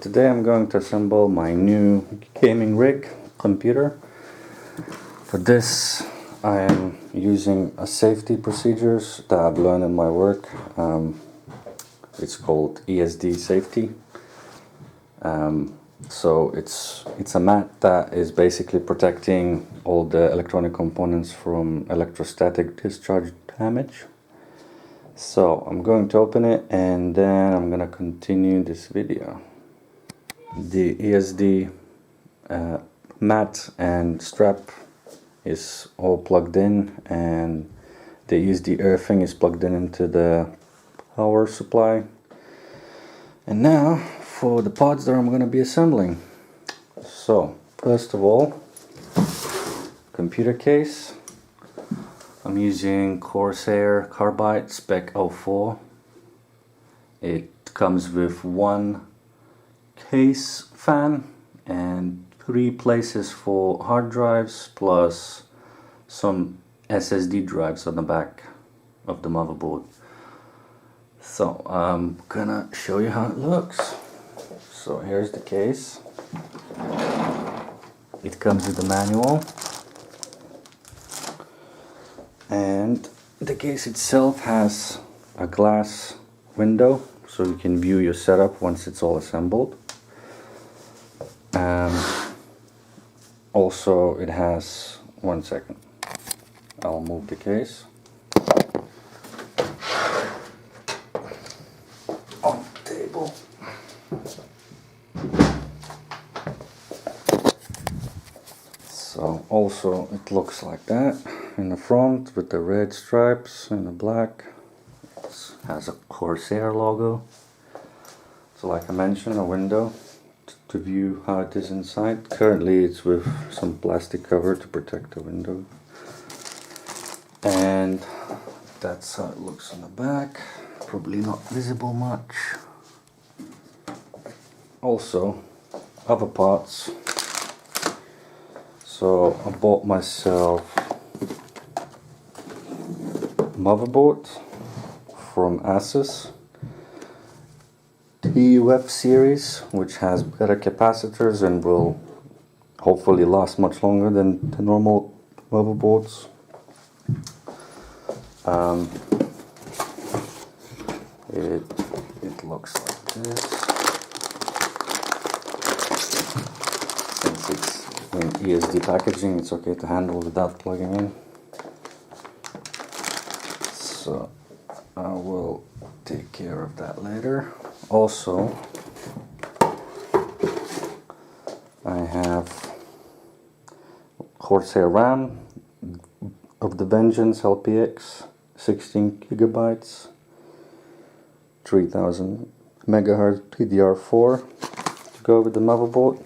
Today I'm going to assemble my new gaming rig computer. For this I am using a safety procedures that I've learned in my work. It's called ESD safety. So it's a mat that is basically protecting all the electronic components from electrostatic discharge damage. So I'm going to open it and then I'm going to continue this video. The ESD mat and strap is all plugged in, and the ESD earthing is plugged in into the power supply. And now for the parts that I'm going to be assembling. So first of all, computer case. I'm using Corsair Carbide Spec 04. It comes with one case fan and 3 places for hard drives plus some SSD drives on the back of the motherboard. So I'm gonna show you how it looks. So here's the case. It comes with the manual, and the case itself has a glass window so you can view your setup once it's all assembled. Also it has, one second, I'll move the case on the table. So also it looks like that in the front with the red stripes and the black. It has a Corsair logo. So like I mentioned, a window to view how it is inside. Currently it's with some plastic cover to protect the window. And that's how it looks on the back. Probably not visible much. Also, other parts. So I bought myself motherboard from ASUS. TUF series, which has better capacitors and will hopefully last much longer than the normal motherboards. It looks like this. Since it's in ESD packaging, it's okay to handle without plugging in. So I will take care of that later. Also, I have Corsair RAM of the Vengence LPX, 16 gigabytes, 3000 megahertz DDR4 to go with the motherboard.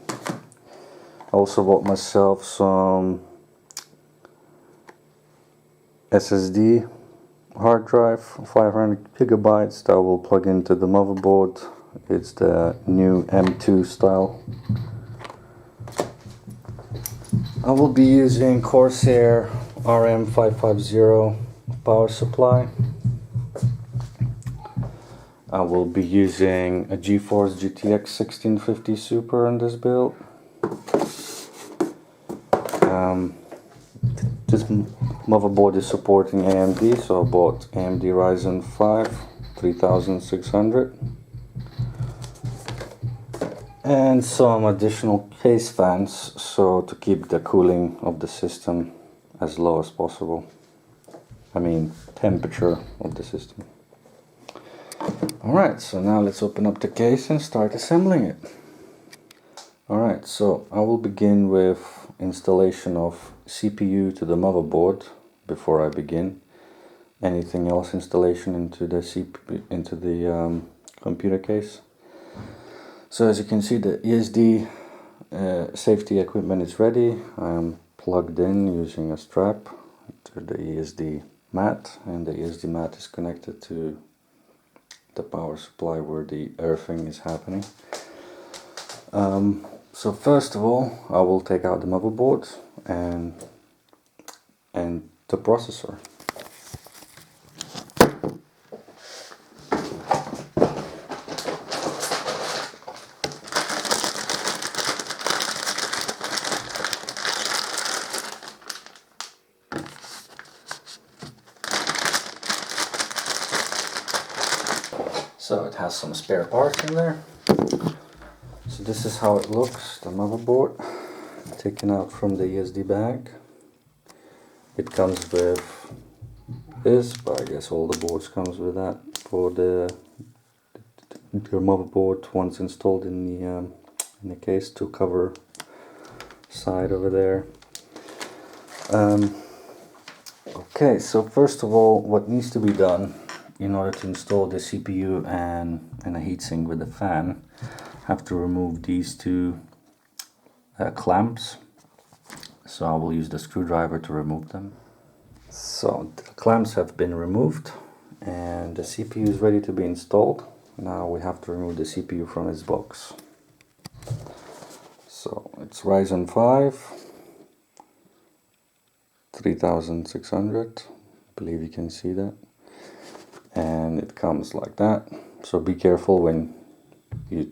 I also bought myself some SSD hard drive, 500 gigabytes, that will plug into the motherboard. It's the new M2 style. I will be using Corsair RM550 power supply. I will be using a Geforce GTX 1650 Super on this build. This motherboard is supporting AMD, so I bought AMD Ryzen 5 3600 and some additional case fans, so to keep the cooling of the system as low as possible. I mean, temperature of the system. Alright, so now let's open up the case and start assembling it. Alright, so I will begin with installation of CPU to the motherboard before I begin anything else installation into the computer case. So as you can see, the ESD safety equipment is ready. I am plugged in using a strap to the ESD mat, and the ESD mat is connected to the power supply where the earthing is happening. So first of all, I will take out the motherboard and the processor. So it has some spare parts in there. So this is how it looks, the motherboard, taken out from the ESD bag. It comes with this, but I guess all the boards comes with that for your motherboard once installed in the case to cover side over there. Okay, so first of all, what needs to be done in order to install the CPU and a heatsink with the fan, have to remove these two clamps. So I will use the screwdriver to remove them. So the clamps have been removed and the CPU is ready to be installed. Now we have to remove the CPU from its box. So it's Ryzen 5 3600, I believe you can see that, and it comes like that. So be careful when you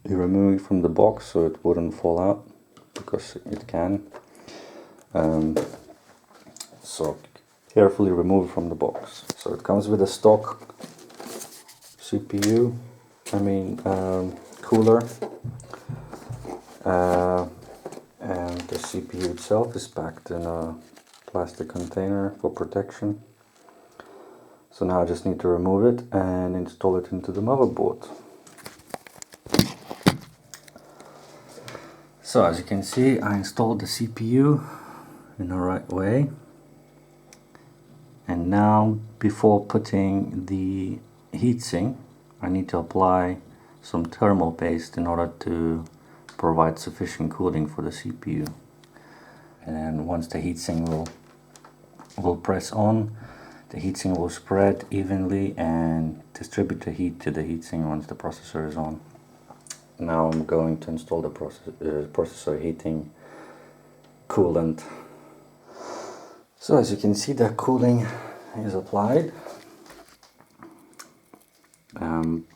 remove it from the box so it wouldn't fall out, because it can. So carefully remove it from the box. So it comes with a stock CPU, cooler, and the CPU itself is packed in a plastic container for protection. So now I just need to remove it and install it into the motherboard. So as you can see, I installed the CPU in the right way. And now, before putting the heatsink, I need to apply some thermal paste in order to provide sufficient cooling for the CPU. And then once the heatsink will press on, the heatsink will spread evenly and distribute the heat to the heatsink once the processor is on. Now I'm going to install the processor heating coolant. So as you can see, the cooling is applied.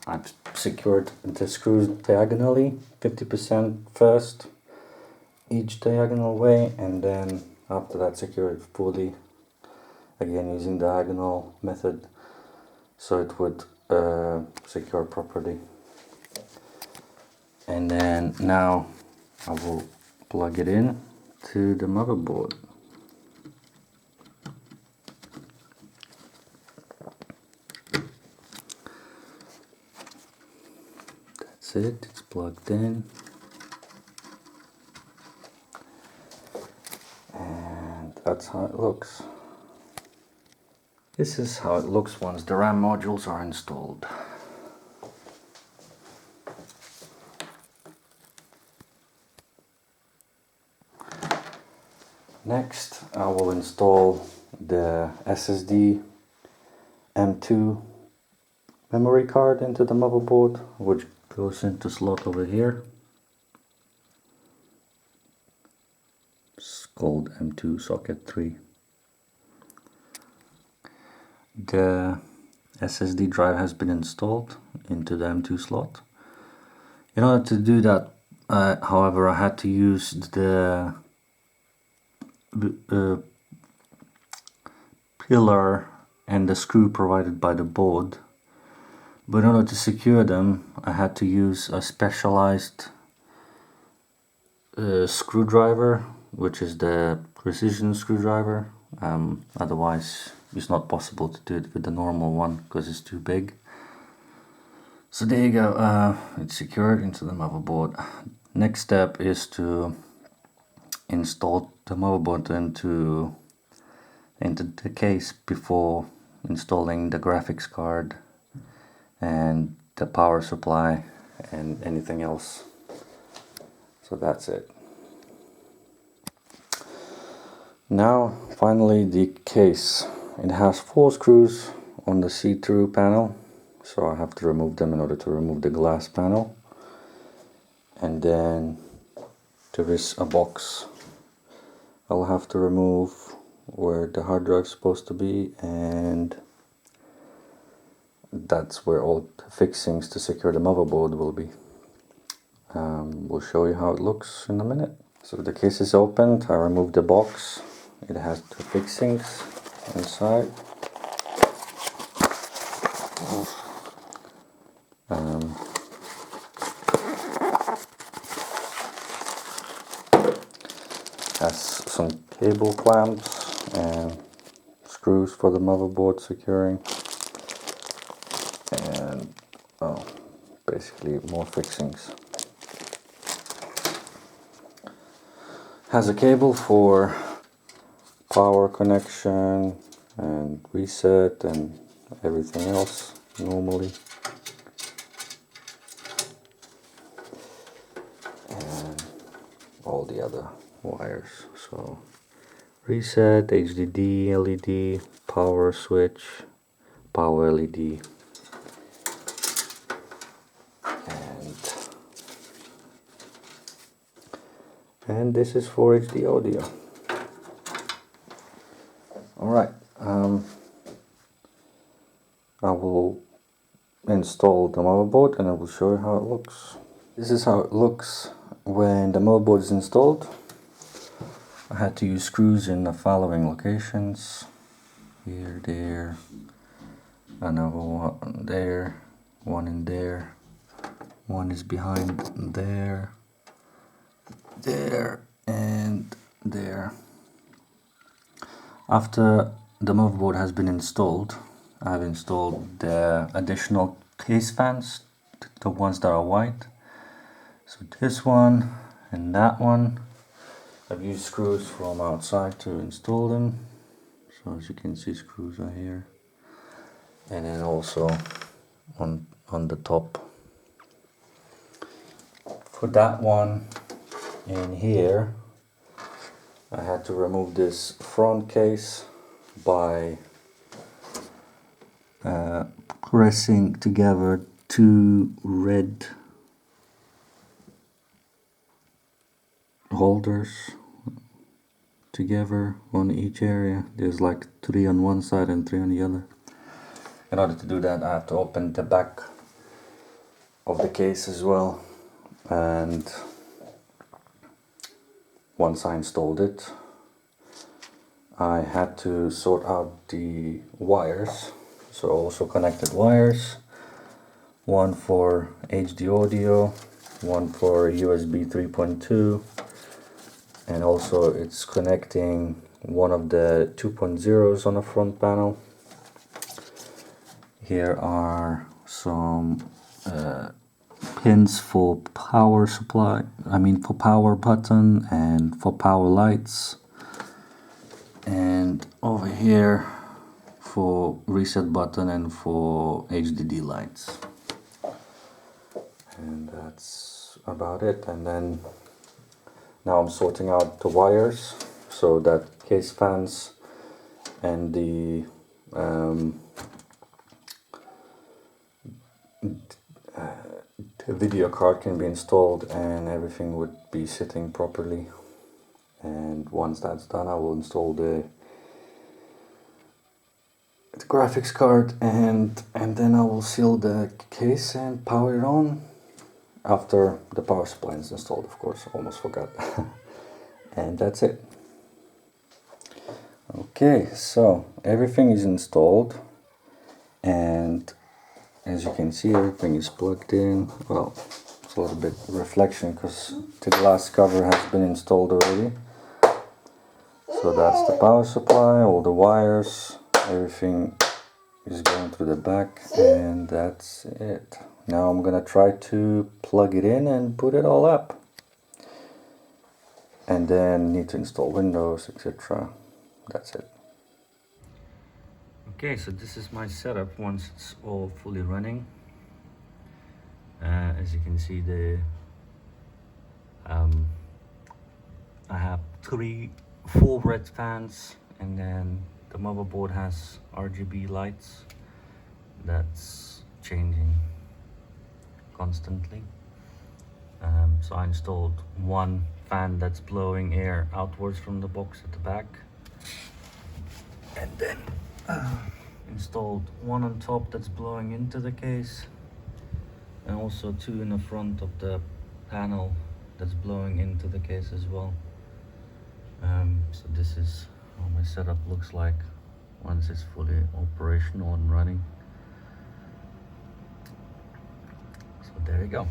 I've secured the screws diagonally, 50% first, each diagonal way, and then after that secure it fully, again using diagonal method, so it would secure properly. And then now I will plug it in to the motherboard. That's it, it's plugged in. And that's how it looks. This is how it looks once the RAM modules are installed. Next, I will install the SSD M2 memory card into the motherboard, which goes into slot over here. It's called M2 socket 3. The SSD drive has been installed into the M2 slot. In order to do that, however, I had to use the pillar and the screw provided by the board. But in order to secure them, I had to use a specialized screwdriver, which is the precision screwdriver. Otherwise, it's not possible to do it with the normal one because it's too big. So there you go, it's secured into the motherboard. Next step is to install the motherboard into the case before installing the graphics card and the power supply and anything else. So that's it. Now finally the case. It has 4 screws on the see-through panel, so I have to remove them in order to remove the glass panel. And then there is a box I'll have to remove where the hard drive is supposed to be, and that's where all the fixings to secure the motherboard will be. We'll show you how it looks in a minute. So the case is opened, I removed the box. It has 2 fixings inside. has some cable clamps and screws for the motherboard securing, and basically more fixings. Has a cable for power connection and reset and everything else normally, and all the other wires. So reset, HDD, LED, power switch, power LED, and this is for HD audio. Alright, I will install the motherboard and I will show you how it looks. This is how it looks when the motherboard is installed. I had to use screws in the following locations: here, there, another one there, one in there, one is behind there, there, and there. After the motherboard has been installed, I've installed the additional case fans, the ones that are white. So this one and that one, I've used screws from outside to install them. So as you can see, screws are here, and then also on the top. For that one in here, I had to remove this front case by pressing together two red holders together on each area. There's like 3 on one side and 3 on the other. In order to do that, I have to open the back of the case as well, and once I installed it, I had to sort out the wires. So also connected wires, one for HD audio, one for USB 3.2, and also it's connecting one of the 2.0s on the front panel. Here are some pins for power supply, for power button and for power lights, and over here for reset button and for HDD lights. And that's about it. And then now I'm sorting out the wires so that case fans and the video card can be installed and everything would be sitting properly. And once that's done, I will install the graphics card and then I will seal the case and power it on after the power supply is installed, of course. Almost forgot. And that's it. Okay, so everything is installed, and as you can see, everything is plugged in. Well, it's a little bit reflection because the glass cover has been installed already. So that's the power supply, all the wires, everything is going through the back, and that's it. Now I'm gonna try to plug it in and put it all up, and then need to install Windows, etc. That's it. Okay, so this is my setup once it's all fully running. As you can see, I have 4 red fans, and then the motherboard has RGB lights that's changing constantly. So I installed one fan that's blowing air outwards from the box at the back, and then installed one on top that's blowing into the case, and also 2 in the front of the panel that's blowing into the case as well. So this is how my setup looks like once it's fully operational and running. So there you go.